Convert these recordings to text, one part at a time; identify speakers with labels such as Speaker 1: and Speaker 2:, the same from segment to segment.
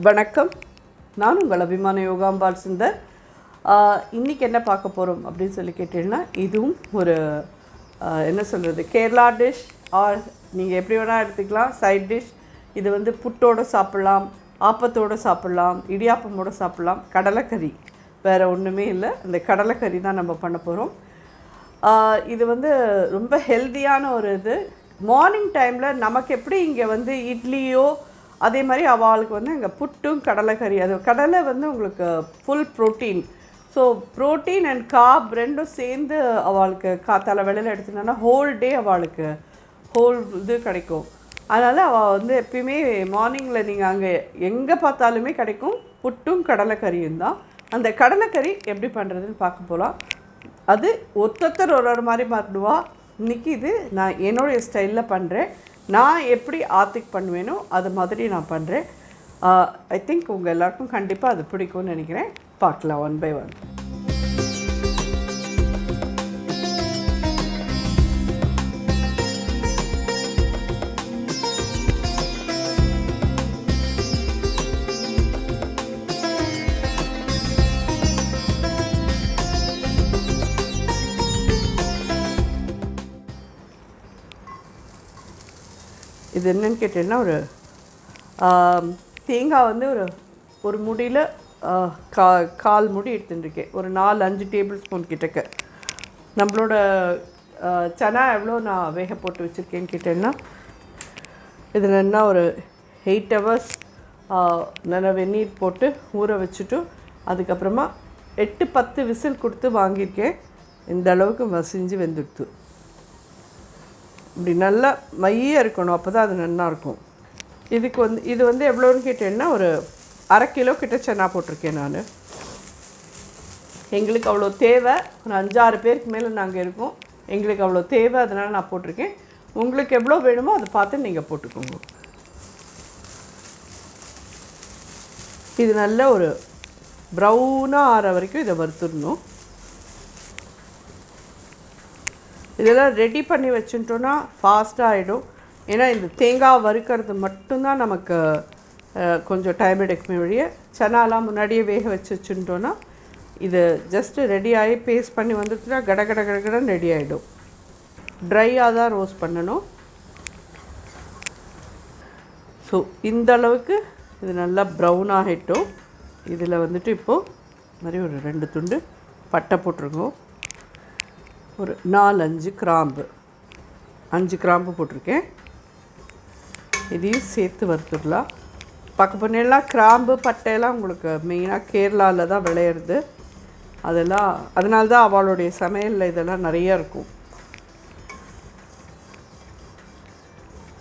Speaker 1: வணக்கம், நான் உங்கள் அபிமான யோகாம்பால் சுந்தர். இன்றைக்கி என்ன பார்க்க போகிறோம் அப்படின்னு சொல்லி கேட்டீங்கன்னா, இதுவும் ஒரு என்ன சொல்கிறது, கேரளா டிஷ் ஆர் நீங்கள் எப்படி வேணால் எடுத்துக்கலாம், சைட் டிஷ். இது வந்து புட்டோடு சாப்பிட்லாம், ஆப்பத்தோடு சாப்பிட்லாம், இடியாப்பமோடு சாப்பிட்லாம். கடலைக்கறி, வேறு ஒன்றுமே இல்லை, இந்த கடலைக்கறி தான் நம்ம பண்ண போகிறோம். இது வந்து ரொம்ப ஹெல்த்தியான ஒரு இது. மார்னிங் டைமில் நமக்கு எப்படி இங்கே வந்து இட்லியோ அதே மாதிரி அவளுக்கு வந்து இங்கே புட்டும் கடலைக்கறி, அது கடலை வந்து உங்களுக்கு full protein. So protein and carb ரெண்டும் சேர்ந்து அவளுக்கு காத்தால வேளையில் எடுத்துட்டோன்னா ஹோல் டே அவளுக்கு ஹோல் இது கிடைக்கும். அதனால் அவள் வந்து எப்பயுமே மார்னிங்கில் நீங்கள் அங்கே எங்கே பார்த்தாலுமே கிடைக்கும் புட்டும் கடலைக்கறியும் தான். அந்த கடலைக்கறி எப்படி பண்ணுறதுன்னு பார்க்க போகலாம். அது ஒருத்தர் ஒரு மாதிரி பண்ணுவா. இன்றைக்கி இது நான் என்னுடைய ஸ்டைலில் பண்ணுறேன். நான் எப்படி ஆத்திக் பண்ணுவேனோ அது மாதிரி நான் பண்ணுறேன். ஐ திங்க் உங்கள் எல்லாருக்கும் கண்டிப்பாக அது பிடிக்கும்னு நினைக்கிறேன். பார்க்கலாம் ஒன் பை ஒன். இது என்னென்னு கேட்டிங்கன்னா, ஒரு தேங்காய் வந்து ஒரு முடியில் கால் முடி எடுத்துட்டுருக்கேன். ஒரு 4-5 டேபிள் ஸ்பூன் கிட்டக்க. நம்மளோட சனா எவ்வளோ நான் வேக போட்டு வச்சுருக்கேன்னு கேட்டேன்னா, இதில் என்ன ஒரு 8 hours நல்லா வெந்நீர் போட்டு ஊற வச்சுட்டு அதுக்கப்புறமா 8-10 விசில் கொடுத்து வாங்கியிருக்கேன். இந்த அளவுக்கு மசிஞ்சு வெந்துடுத்து. இப்படி நல்லா மையாக இருக்கணும், அப்போ தான் அது நல்லாயிருக்கும். இது வந்து எவ்வளோன்னு கேட்டேன்னா, ஒரு 1/2 கிலோ கிட்ட சனா போட்டிருக்கேன் நான். எங்களுக்கு அவ்வளோ தேவை, ஒரு 5-6 பேருக்கு மேலே நாங்கள் இருக்கோம். எங்களுக்கு அவ்வளோ தேவை, அதனால் நான் போட்டிருக்கேன். உங்களுக்கு எவ்வளோ வேணுமோ அதை பார்த்து நீங்கள் போட்டுக்கோங்க. இது நல்ல ஒரு ப்ரௌனாக ஆற வரைக்கும் இதை வறுத்துடணும். இதெல்லாம் ரெடி பண்ணி வச்சுட்டோன்னா ஃபாஸ்ட்டாக ஆகிடும். ஏன்னா இந்த தேங்காய் வறுக்கிறது மட்டும்தான் நமக்கு கொஞ்சம் டைம் எடுக்குமே வழிய, சனாலாம் முன்னாடியே வேக வச்சு வச்சுட்டோன்னா இது ஜஸ்ட்டு ரெடி ஆகி பேஸ்ட் பண்ணி வந்துட்டுனா கடகடன்னு ரெடி ஆகிடும். ட்ரையாக தான் ரோஸ்ட் பண்ணணும். ஸோ இந்த அளவுக்கு இது நல்லா ப்ரௌன் ஆகிட்டோம். இதில் வந்துட்டு இப்போது மாதிரி ஒரு 2 துண்டு பட்டை போட்டிருக்கோம். ஒரு 4-5 கிராம்பு, 5 கிராம்பு போட்டிருக்கேன். இதையும் சேர்த்து வறுத்துடலாம். பார்க்க போனேலாம் கிராம்பு பட்டையெல்லாம் உங்களுக்கு மெயினாக கேரளாவில் தான் விளையிறது. அதெல்லாம் அதனால தான் அவளுடைய சமையலில் இதெல்லாம் நிறையா இருக்கும்.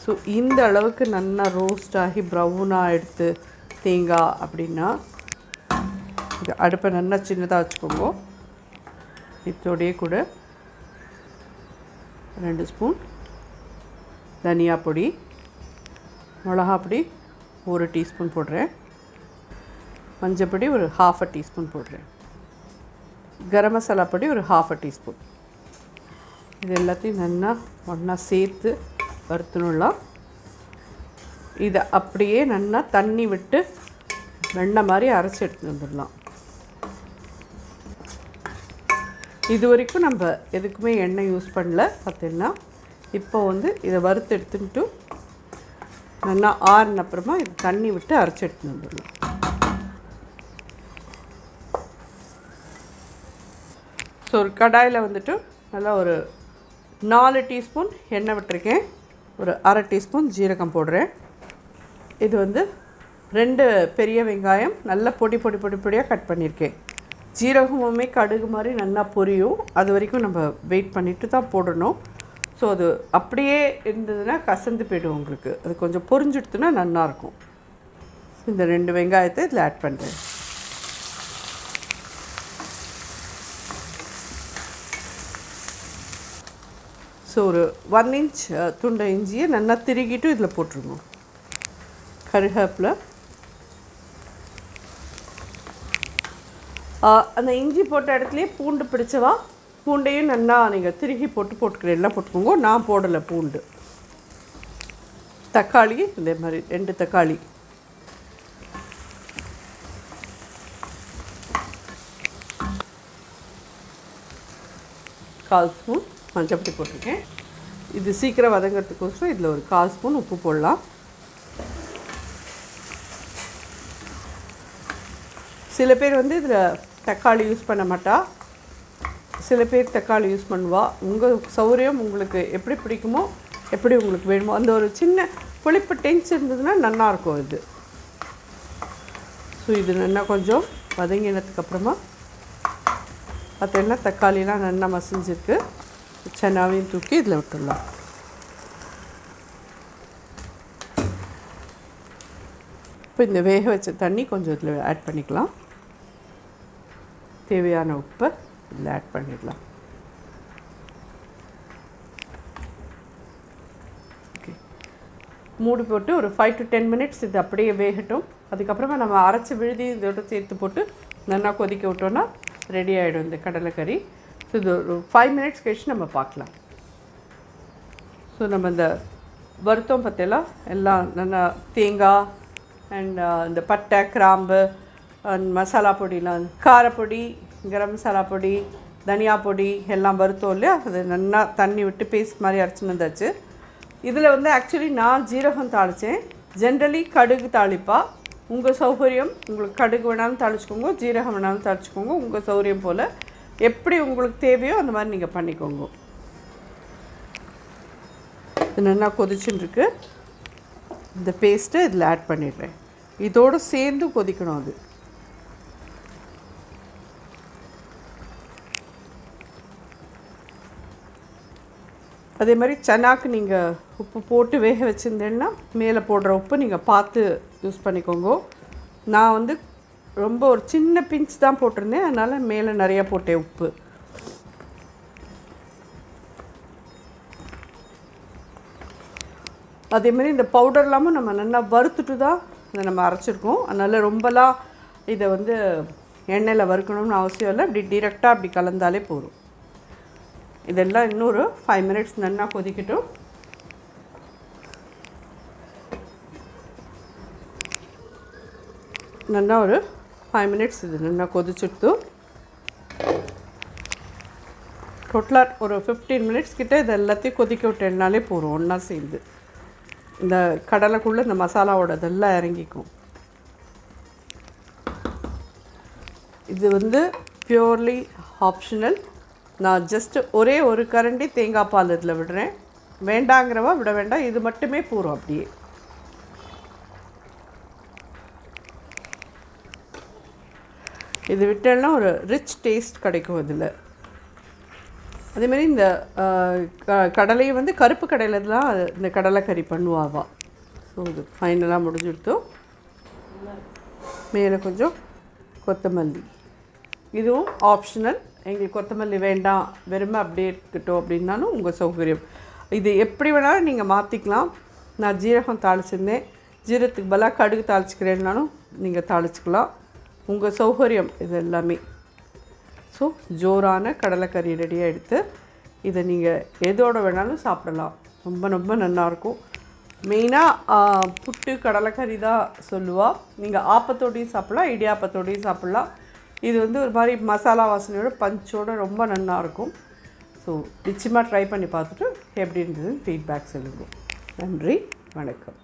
Speaker 1: ஸோ இந்த அளவுக்கு நல்லா ரோஸ்ட் ஆகி ப்ரௌனாக எடுத்து தேங்காய் அப்படின்னா, இது அடுப்பை நல்லா சின்னதாக வச்சுக்கோங்க. இதோடையே கூட 2 ஸ்பூன் தனியா பொடி, மிளகா பொடி 1 டீஸ்பூன் போடுறேன், மஞ்சப்பொடி ஒரு 1/2 டீஸ்பூன் போடுறேன், கரம் மசாலா பொடி ஒரு 1/2 டீஸ்பூன். இது எல்லாத்தையும் நல்லா ஒன்றா சேர்த்து வறுத்துணுலாம். இதை அப்படியே நல்லா தண்ணி விட்டு வெண்ணெய் மாதிரி அரைச்சி எடுத்துகிட்டு வந்துடலாம். இது வரைக்கும் நம்ம எதுக்குமே எண்ணெய் யூஸ் பண்ணல. பார்த்தீங்கன்னா இப்போ வந்து இதை வறுத்து எடுத்துட்டு நல்லா ஆறின அப்புறமா இது தண்ணி விட்டு அரைச்சி எடுத்துன்னு வந்துடலாம். ஸோ ஒரு கடாயில் வந்துட்டு நல்லா ஒரு 4 டீஸ்பூன் எண்ணெய் விட்டுருக்கேன். ஒரு 1/2 டீஸ்பூன் ஜீரகம் போடுறேன். இது வந்து 2 பெரிய வெங்காயம் நல்லா பொடியாக கட் பண்ணியிருக்கேன். ஜீரகமுமே கடுகு மாதிரி நல்லா பொரியும். அது வரைக்கும் நம்ம வெயிட் பண்ணிவிட்டு தான் போடணும். ஸோ அது அப்படியே இருந்ததுன்னா கசந்து போய்டும் உங்களுக்கு. அது கொஞ்சம் பொரிஞ்சுடுத்துனா நல்லாயிருக்கும். இந்த 2 வெங்காயத்தை இதில் ஆட் பண்ணுறேன். ஸோ ஒரு 1 இன்ச் துண்டை இஞ்சியை நல்லா திருகிட்டு இதில் போட்டுருங்க. கருவேப்பிலை, அந்த இஞ்சி போட்ட இடத்துலையே பூண்டு பிடிச்சவா பூண்டையும் நல்லா நீங்கள் திருகி போட்டுக்கிறேன் போட்டுக்கோங்க. நான் போடலை பூண்டு. தக்காளி இதே மாதிரி 2 தக்காளி, 1/4 ஸ்பூன் மஞ்சப்பொடி போட்டிருக்கேன். இது சீக்கிரம் வதங்கிறதுக்கோசரம் இதில் ஒரு 1/4 ஸ்பூன் உப்பு போடலாம். சில பேர் வந்து இதில் தக்காளி யூஸ் பண்ண மாட்டா, சில பேர் தக்காளி யூஸ் பண்ணுவா. உங்கள் சௌகரியம், உங்களுக்கு எப்படி பிடிக்குமோ, எப்படி உங்களுக்கு வேணுமோ, அந்த ஒரு சின்ன புளிப்பு டென்ஸ் இருந்ததுன்னா நல்லாயிருக்கும் இது. ஸோ இது நல்லா கொஞ்சம் வதங்கினதுக்கப்புறமா பார்த்தீங்கன்னா தக்காளிலாம் நல்லா மசிஞ்சிருக்கு. சனாவையும் தூக்கி இதில் விட்டுடலாம். இப்போ இந்த வேக வச்ச தண்ணி கொஞ்சம் இதில் ஆட் பண்ணிக்கலாம். தேவையான உப்பை இதில் ஆட் பண்ணிடலாம். ஓகே, மூடி போட்டு ஒரு 5 to 10 minutes இது அப்படியே வேகட்டும். அதுக்கப்புறமா நம்ம அரைச்சி விழுதி இதோட சேர்த்து போட்டு நல்லா கொதிக்க விட்டோன்னா ரெடி ஆகிடும் இந்த கடலைக்கறி. ஸோ இது ஒரு 5 minutes கழிச்சு நம்ம பார்க்கலாம். ஸோ நம்ம இந்த வருத்தம் பற்றியெல்லாம் எல்லாம் நல்லா தேங்காய் அண்ட் இந்த பட்டை கிராம்பு அண்ட் மசாலா பொடிலாம், காரப்பொடி, கரம் மசாலா பொடி, தனியா பொடி எல்லாம் வருத்தம் இல்லையா, அது நல்லா தண்ணி விட்டு பேஸ்ட் மாதிரி அரைச்சின்னு வந்தாச்சு. இதில் வந்து ஆக்சுவலி நான் ஜீரகம் தாளித்தேன். ஜென்ரலி கடுகு தாளிப்பா. உங்கள் சௌகரியம், உங்களுக்கு கடுகு வேணாலும் தாளிச்சுக்கோங்க, ஜீரகம் வேணாலும் தாளிச்சுக்கோங்க, உங்கள் சௌகரியம் போல் எப்படி உங்களுக்கு தேவையோ அந்த மாதிரி நீங்கள் பண்ணிக்கோங்க. இது நல்லா கொதிச்சுட்டுருக்கு. இந்த பேஸ்ட்டை இதில் ஆட் பண்ணிடுறேன். இதோடு சேர்ந்து கொதிக்கணும். அது அதே மாதிரி சனாக்கு நீங்கள் உப்பு போட்டு வேக வச்சுருந்தேன்னா மேலே போடுற உப்பு நீங்கள் பார்த்து யூஸ் பண்ணிக்கோங்க. நான் வந்து ரொம்ப ஒரு சின்ன பிஞ்ச் தான் போட்டிருந்தேன், அதனால் மேலே நிறையா போட்டேன் உப்பு. அதேமாதிரி இந்த பவுடர் இல்லாமல் நம்ம நல்லா வறுத்துட்டு தான் இதை நம்ம அரைச்சிருக்கோம். அதனால் ரொம்பலாம் இதை வந்து எண்ணெயில் வறுக்கணும்னு அவசியம் இல்லை. இப்படி டிரெக்டாக அப்படி கலந்தாலே போதும். இதெல்லாம் இன்னொரு 5 minutes நல்லா கொதிக்கட்டும். நல்லா ஒரு 5 minutes இது நல்லா கொதிச்சுட்டு டோட்டலாக ஒரு 15 minutes கிட்ட இது எல்லாத்தையும் கொதிக்க விட்டேன்னாலே போதும். ஒன்றா சேர்ந்து இந்த கடலைக்குள்ளே இந்த மசாலாவோட இதெல்லாம் இறங்கிக்கும். இது வந்து பியூர்லி ஆப்ஷனல். நான் ஜஸ்ட்டு ஒரே ஒரு கரண்டி தேங்காய் பால் இதில் விடுறேன். வேண்டாங்கிறவா விட வேண்டாம், இது மட்டுமே போதும். அப்படியே இது விட்டேன்னா ஒரு ரிச் டேஸ்ட் கிடைக்கும் இதில். அதேமாதிரி இந்த கடலையை வந்து கருப்பு கடையில் தான் இந்த கடலைக்கறி பண்ணுவாவா. ஸோ இது ஃபைனலாக முடிஞ்சுடுத்தோம். மேலே கொஞ்சம் கொத்தமல்லி, இதுவும் ஆப்ஷனல். எங்களுக்கு கொத்தமல்லி வேண்டாம், வெறுமை அப்படியே இருக்கட்டும் அப்படின்னாலும் உங்கள் சௌகரியம். இது எப்படி வேணாலும் நீங்கள் மாற்றிக்கலாம். நான் ஜீரகம் தாளிச்சிருந்தேன், ஜீரகத்துக்கு பதிலாக கடுகு தாளிச்சிக்கிறேன்னாலும் நீங்கள் தாளிச்சிக்கலாம். உங்கள் சௌகரியம் இது எல்லாமே. ஸோ ஜோரான கடலைக்கறி ரெடியாக எடுத்து இதை நீங்கள் எதோடு வேணாலும் சாப்பிடலாம். ரொம்ப ரொம்ப நல்லாயிருக்கும். மெயினாக புட்டு கடலைக்கறி தான் சொல்லுவாள். நீங்கள் ஆப்பத்தோடையும் சாப்பிட்லாம், இடியாப்பத்தோடையும் சாப்பிட்லாம். இது வந்து ஒரு மாதிரி மசாலா வாசனையோட பஞ்சோடு ரொம்ப நல்லாயிருக்கும். ஸோ நிச்சயமாக ட்ரை பண்ணி பார்த்துட்டு எப்படி இருந்ததுன்னு ஃபீட்பேக் சொல்லுங்கள். நன்றி, வணக்கம்.